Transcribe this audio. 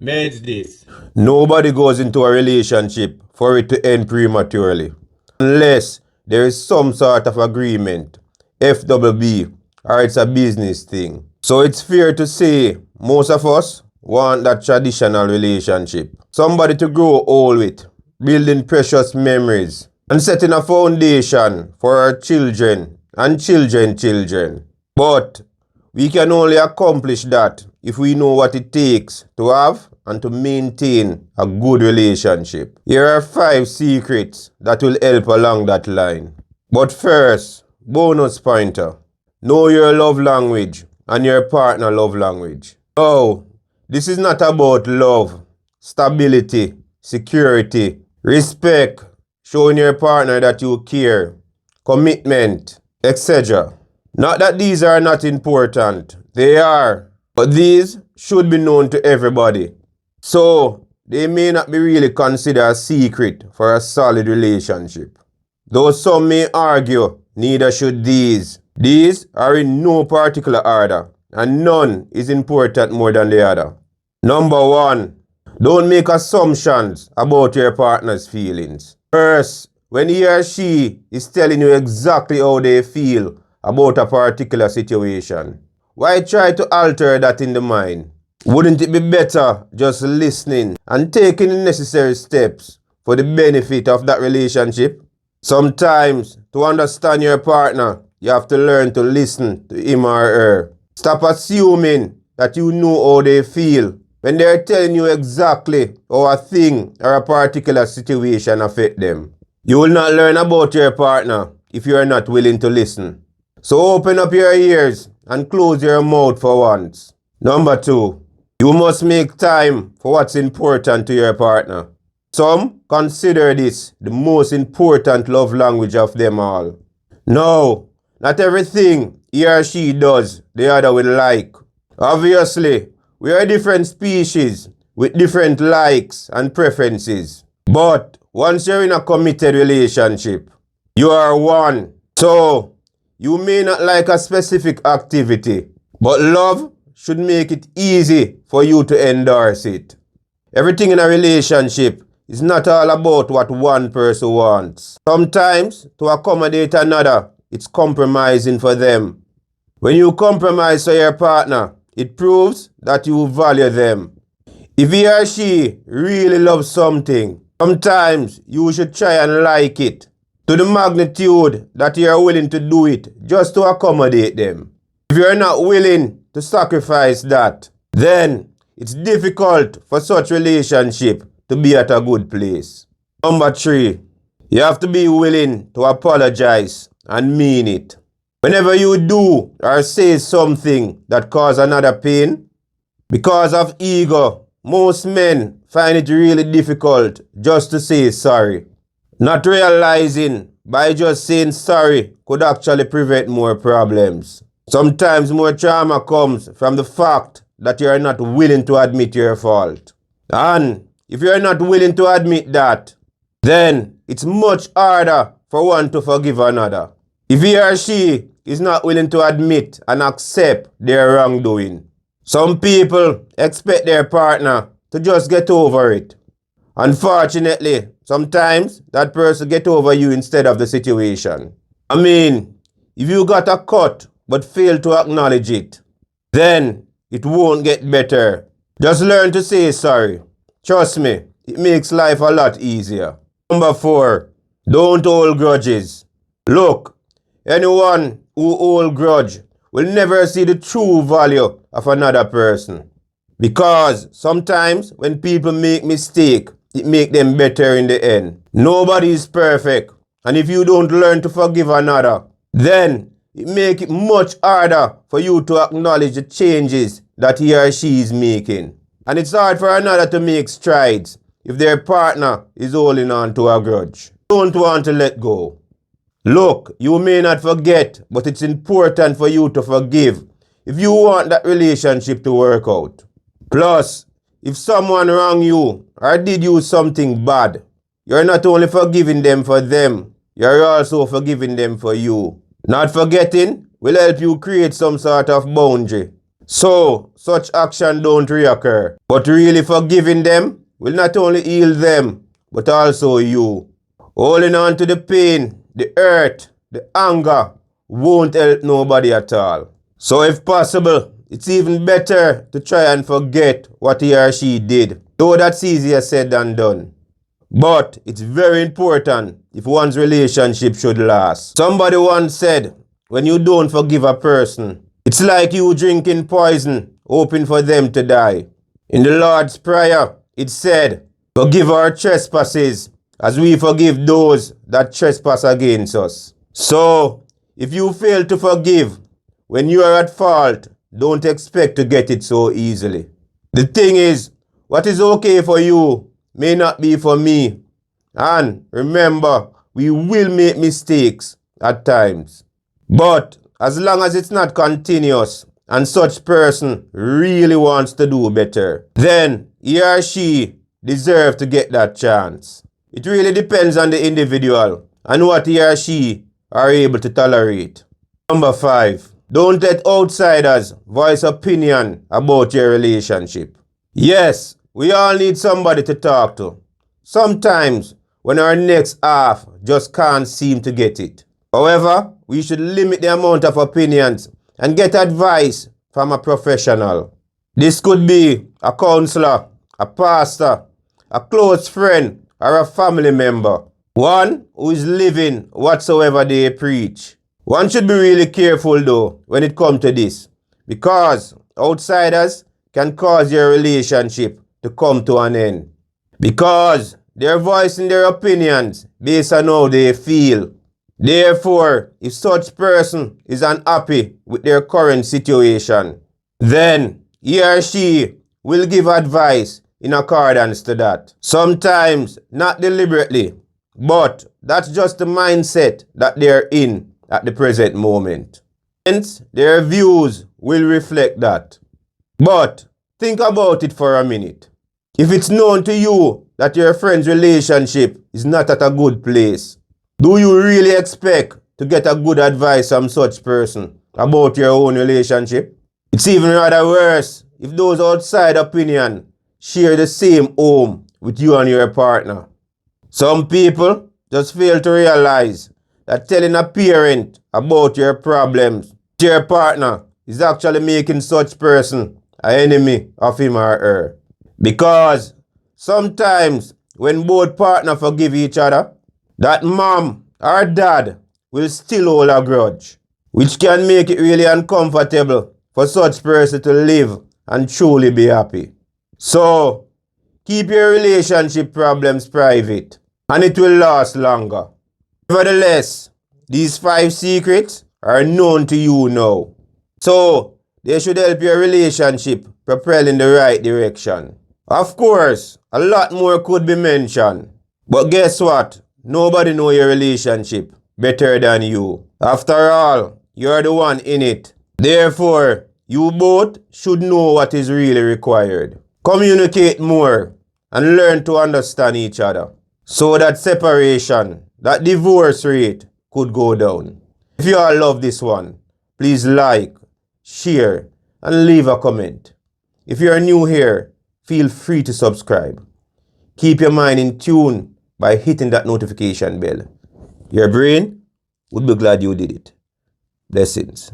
Meds this. Nobody goes into a relationship for it to end prematurely. Unless there is some sort of agreement, FWB, or it's a business thing. So it's fair to say most of us want that traditional relationship. Somebody to grow old with, building precious memories, and setting a foundation for our children and children. But we can only accomplish that if we know what it takes to have and to maintain a good relationship. Here are 5 secrets that will help along that line. But first, bonus pointer. Know your love language and your partner love language. Now, this is not about love, stability, security, respect, showing your partner that you care, commitment, etc. Not that these are not important, they are, but these should be known to everybody. So, they may not be really considered a secret for a solid relationship. Though some may argue, neither should these. These are in no particular order, and none is important more than the other. Number 1, don't make assumptions about your partner's feelings. First, when he or she is telling you exactly how they feel about a particular situation, why try to alter that in the mind? Wouldn't it be better just listening and taking the necessary steps for the benefit of that relationship? Sometimes, to understand your partner, you have to learn to listen to him or her. Stop assuming that you know how they feel when they're telling you exactly how a thing or a particular situation affects them. You will not learn about your partner if you are not willing to listen. So open up your ears and close your mouth for once. Number 2, you must make time for what's important to your partner. Some consider this the most important love language of them all. No, not everything he or she does the other will like. Obviously, we are different species with different likes and preferences. But once you're in a committed relationship, you are one. So, you may not like a specific activity, but love should make it easy for you to endorse it. Everything in a relationship is not all about what one person wants. Sometimes, to accommodate another, it's compromising for them. When you compromise for your partner, it proves that you value them. If he or she really loves something, sometimes you should try and like it to the magnitude that you are willing to do it just to accommodate them. If you are not willing to sacrifice that, then it's difficult for such relationship to be at a good place. Number 3, you have to be willing to apologize and mean it. Whenever you do or say something that causes another pain, because of ego, most men find it really difficult just to say sorry. Not realizing by just saying sorry could actually prevent more problems. Sometimes more trauma comes from the fact that you are not willing to admit your fault. And if you are not willing to admit that, then it's much harder for one to forgive another. If he or she is not willing to admit and accept their wrongdoing, some people expect their partner to just get over it. Unfortunately, sometimes that person gets over you instead of the situation. I mean, if you got a cut but fail to acknowledge it, then it won't get better. Just learn to say sorry. Trust me, it makes life a lot easier. Number 4, don't hold grudges. Look, anyone who holds grudge will never see the true value of another person. Because sometimes when people make mistakes, it makes them better in the end. Nobody is perfect. And if you don't learn to forgive another, then it makes it much harder for you to acknowledge the changes that he or she is making. And it's hard for another to make strides if their partner is holding on to a grudge. Don't want to let go. Look, you may not forget, but it's important for you to forgive if you want that relationship to work out. Plus, if someone wronged you or did you something bad, you're not only forgiving them for them, you're also forgiving them for you. Not forgetting will help you create some sort of boundary. So, such action don't reoccur. But really forgiving them will not only heal them, but also you. Holding on to the pain, the hurt, the anger won't help nobody at all. So if possible, it's even better to try and forget what he or she did. Though that's easier said than done. But it's very important if one's relationship should last. Somebody once said, when you don't forgive a person, it's like you drinking poison, hoping for them to die. In the Lord's Prayer, it said, forgive our trespasses as we forgive those that trespass against us. So, if you fail to forgive when you are at fault, don't expect to get it so easily. The thing is, what is okay for you may not be for me. And remember, we will make mistakes at times. But as long as it's not continuous and such person really wants to do better, then he or she deserves to get that chance. It really depends on the individual and what he or she are able to tolerate. Number 5. Don't let outsiders voice opinion about your relationship. Yes, we all need somebody to talk to. Sometimes when our next half just can't seem to get it. However, we should limit the amount of opinions and get advice from a professional. This could be a counselor, a pastor, a close friend, or a family member. One who is living whatsoever they preach. One should be really careful though when it comes to this, because outsiders can cause your relationship to come to an end. Because they're voicing their opinions based on how they feel. Therefore, if such person is unhappy with their current situation, then he or she will give advice in accordance to that. Sometimes not deliberately, but that's just the mindset that they're in at the present moment. Hence, their views will reflect that. But think about it for a minute. If it's known to you that your friend's relationship is not at a good place, do you really expect to get a good advice from such person about your own relationship? It's even rather worse if those outside opinions share the same home with you and your partner. Some people just fail to realize that telling a parent about your problems to your partner is actually making such person an enemy of him or her. Because sometimes when both partners forgive each other, that mom or dad will still hold a grudge, which can make it really uncomfortable for such person to live and truly be happy. So, keep your relationship problems private and it will last longer. Nevertheless, these 5 secrets are known to you now. So, they should help your relationship propel in the right direction. Of course, a lot more could be mentioned. But guess what? Nobody knows your relationship better than you. After all, you're the one in it. Therefore, you both should know what is really required. Communicate more and learn to understand each other, so that separation, that divorce rate could go down. If you all love this one, please like, share, and leave a comment. If you are new here, feel free to subscribe. Keep your mind in tune by hitting that notification bell. Your brain would be glad you did it. Blessings.